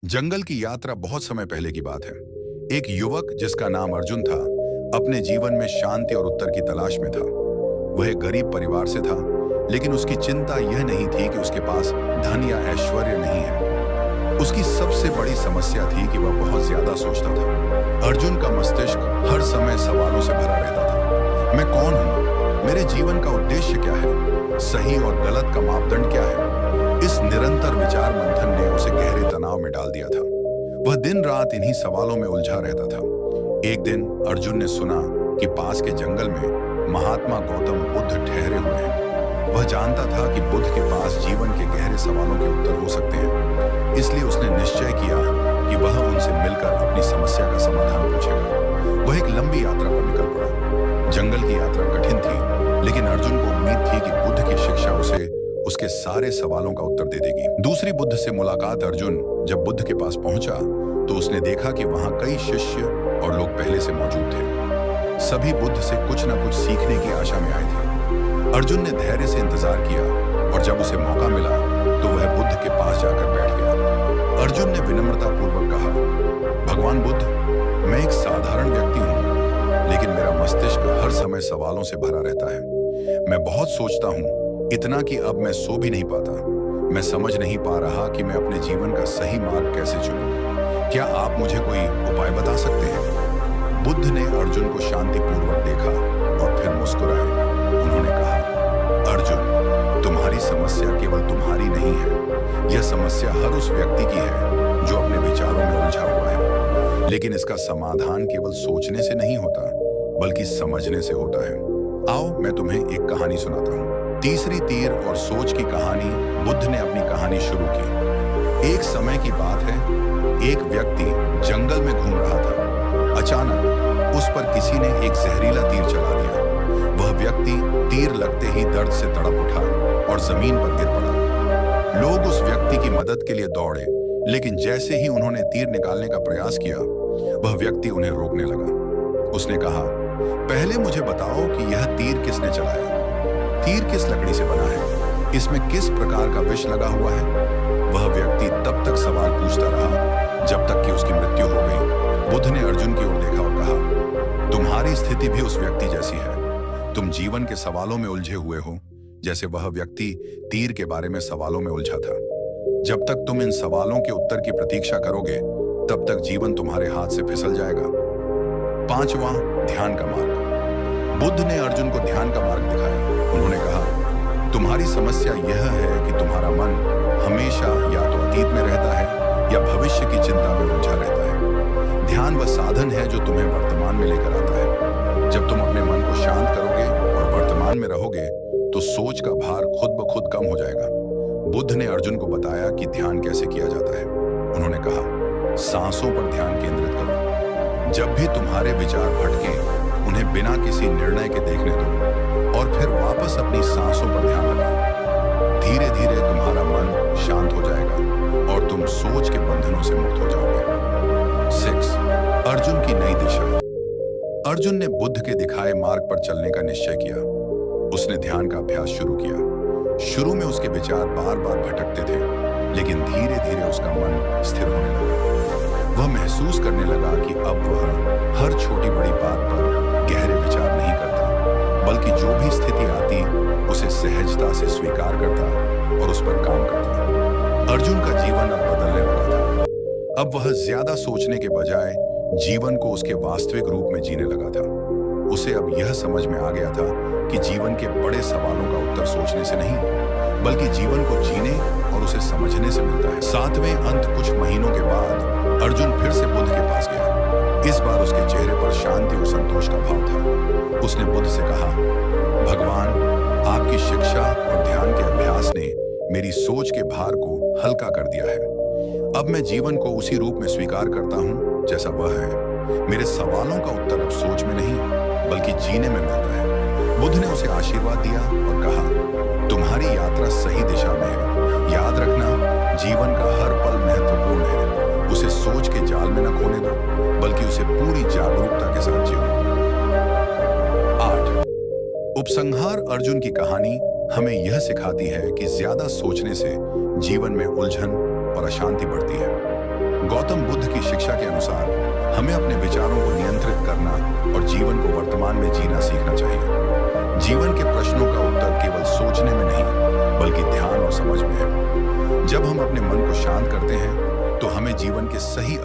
जंगल की यात्रा बहुत समय पहले की बात है। एक युवक जिसका नाम अर्जुन था, अपने जीवन में शांति और उत्तर की तलाश में था। वह एक गरीब परिवार से था, लेकिन उसकी चिंता यह नहीं थी कि उसके पास धन या ऐश्वर्य नहीं है। उसकी सबसे बड़ी समस्या थी कि वह बहुत ज्यादा सोचता था। अर्जुन का मस्तिष्क हर समय सवालों से भरा रहता था। मैं कौन हूँ? मेरे जीवन का उद्देश्य क्या है? सही और गलत का मापदंड क्या है? इस निरंतर विचार मंथन ने उसे गहरे तनाव में डाल दिया था। वह दिन रात इन्हीं सवालों में उलझा रहता था। एक दिन अर्जुन ने सुना कि पास के जंगल में महात्मा गौतम बुद्ध ठहरे हुए हैं। वह जानता था कि बुद्ध के पास जीवन के गहरे सवालों के उत्तर हो सकते हैं। इसलिए उसने निश्चय किया कि वह उनसे मिलकर अपनी समस्या का समाधान पूछेगा। वह एक लंबी यात्रा पर निकल पड़ा। जंगल की यात्रा कठिन थी, लेकिन अर्जुन को उम्मीद थी कि बुद्ध की शिक्षा उसे उसके सारे सवालों का उत्तर दे देगी। दूसरी बुद्ध से मुलाकात। अर्जुन जब बुद्ध के पास पहुंचा तो उसने देखा कि वहां कई शिष्य और लोग पहले से मौजूद थे। सभी बुद्ध से कुछ न कुछ सीखने की आशा में आए थे। अर्जुन ने धैर्य से इंतजार किया और जब उसे मौका मिला तो वह बुद्ध के पास जाकर बैठ गया। अर्जुन ने विनम्रतापूर्वक कहा, भगवान बुद्ध, मैं एक साधारण व्यक्ति हूं, लेकिन मेरा मस्तिष्क हर समय सवालों से भरा रहता है। मैं बहुत सोचता हूं, इतना कि अब मैं सो भी नहीं पाता। मैं समझ नहीं पा रहा कि मैं अपने जीवन का सही मार्ग कैसे चुनूं। क्या आप मुझे कोई उपाय बता सकते हैं? बुद्ध ने अर्जुन को शांतिपूर्वक देखा और फिर मुस्कुराए। उन्होंने कहा, अर्जुन, तुम्हारी समस्या केवल तुम्हारी नहीं है। यह समस्या हर उस व्यक्ति की है जो अपने विचारों में उलझा हुआ है। लेकिन इसका समाधान केवल सोचने से नहीं होता, बल्कि समझने से होता है। आओ मैं तुम्हें एक कहानी सुनाता हूँ। तीसरी तीर और सोच की कहानी। बुद्ध ने अपनी कहानी शुरू की। एक समय की बात है, एक व्यक्ति जंगल में घूम रहा था। अचानक उस पर किसी ने एक जहरीला तीर चला दिया। वह व्यक्ति तीर लगते ही दर्द से तड़प उठा और जमीन पर गिर पड़ा। लोग उस व्यक्ति की मदद के लिए दौड़े, लेकिन जैसे ही उन्होंने तीर निकालने का प्रयास किया, वह व्यक्ति उन्हें रोकने लगा। उसने कहा, पहले मुझे बताओ कि यह तीर किसने चलाया? तीर किस लकड़ी से बना है? इसमें किस प्रकार का विष लगा हुआ है? वह व्यक्ति तब तक सवाल पूछता रहा जब तक कि उसकी मृत्यु हो गई। बुद्ध ने अर्जुन की ओर देखा और कहा, तुम्हारी स्थिति भी उस व्यक्ति जैसी है। तुम जीवन के सवालों में उलझे हुए हो, जैसे वह व्यक्ति तीर के बारे में सवालों में उलझा था। जब तक तुम इन सवालों के उत्तर की प्रतीक्षा करोगे, तब तक जीवन तुम्हारे हाथ से फिसल जाएगा। पांचवां, ध्यान का मार्ग। बुद्ध ने अर्जुन को ध्यान का मार्ग दिखाया। उन्होंने कहा, तुम्हारी समस्या यह है कि तुम्हारा मन हमेशा या तो अतीत में रहता है या भविष्य की चिंता में उलझा रहता है। ध्यान वह साधन है जो तुम्हें वर्तमान में लेकर आता है। जब तुम अपने मन को शांत करोगे और वर्तमान में रहोगे, तो सोच का भार खुद ब खुद कम हो जाएगा। बुद्ध ने अर्जुन को बताया कि ध्यान कैसे किया जाता है। उन्होंने कहा, सांसों पर ध्यान केंद्रित करो। जब भी तुम्हारे विचार भटकें, उन्हें बिना किसी निर्णय के देखने दो और फिर वापस अपनी सांसों पर ध्यान लगाओ। धीरे धीरे तुम्हारा मन शांत हो जाएगा और तुम सोच के बंधनों से मुक्त हो जाओगे। 6. अर्जुन की नई दिशा। अर्जुन ने बुद्ध के दिखाए मार्ग पर चलने का निश्चय किया। उसने ध्यान का अभ्यास शुरू किया। शुरू में उसके विचार बार बार भटकते थे, लेकिन धीरे धीरे उसका मन स्थिर होने लगा। वह महसूस करने लगा कि अब वह हर छोटी बड़ी बात पर गहरे विचार नहीं करता, बल्कि जो भी स्थिति आती उसे सहजता से स्वीकार करता और उस पर काम करता। अर्जुन का जीवन अब बदलने लगा था। अब वह ज्यादा सोचने के बजाय जीवन को उसके वास्तविक रूप में जीने लगा था। उसे अब यह समझ में आ गया था कि जीवन के बड़े सवालों का उत्तर सोचने से नहीं, बल्कि जीवन को जीने और उसे समझने से मिलता है। 7वें अंत। कुछ महीनों के बाद अर्जुन फिर से बुद्ध के पास गया। इस बार उसके चेहरे पर शांति और संतोष का भाव था। उसने बुद्ध से कहा, भगवान, आपकी शिक्षा और ध्यान के अभ्यास ने मेरी सोच के भार को हल्का कर दिया है। अब मैं जीवन को उसी रूप में स्वीकार करता हूँ जैसा वह है। मेरे सवालों का उत्तर अब सोच में नहीं, बल्कि जीने में मिलता है। बुद्ध ने उसे आशीर्वाद दिया और कहा, तुम्हारी यात्रा सही दिशा में है। याद रखना, जीवन का हर पल महत्वपूर्ण है। उसे सोच के जाल में न खोने दो, बल्कि उसे पूरी जागरूकता के साथ जियो। 8. उपसंहार। अर्जुन की कहानी हमें यह सिखाती है कि ज्यादा सोचने से जीवन में उलझन और अशांति बढ़ती है। गौतम बुद्ध की शिक्षा के अनुसार हमें अपने विचारों को नियंत्रित करना और जीवन को वर्तमान में जीना सीखना चाहिए। जीवन के प्रश्नों का उत्तर केवल सोचने में नहीं, बल्कि ध्यान और समझ में है। जब हम अपने मन को शांत करते हैं, तो हमें जीवन के सही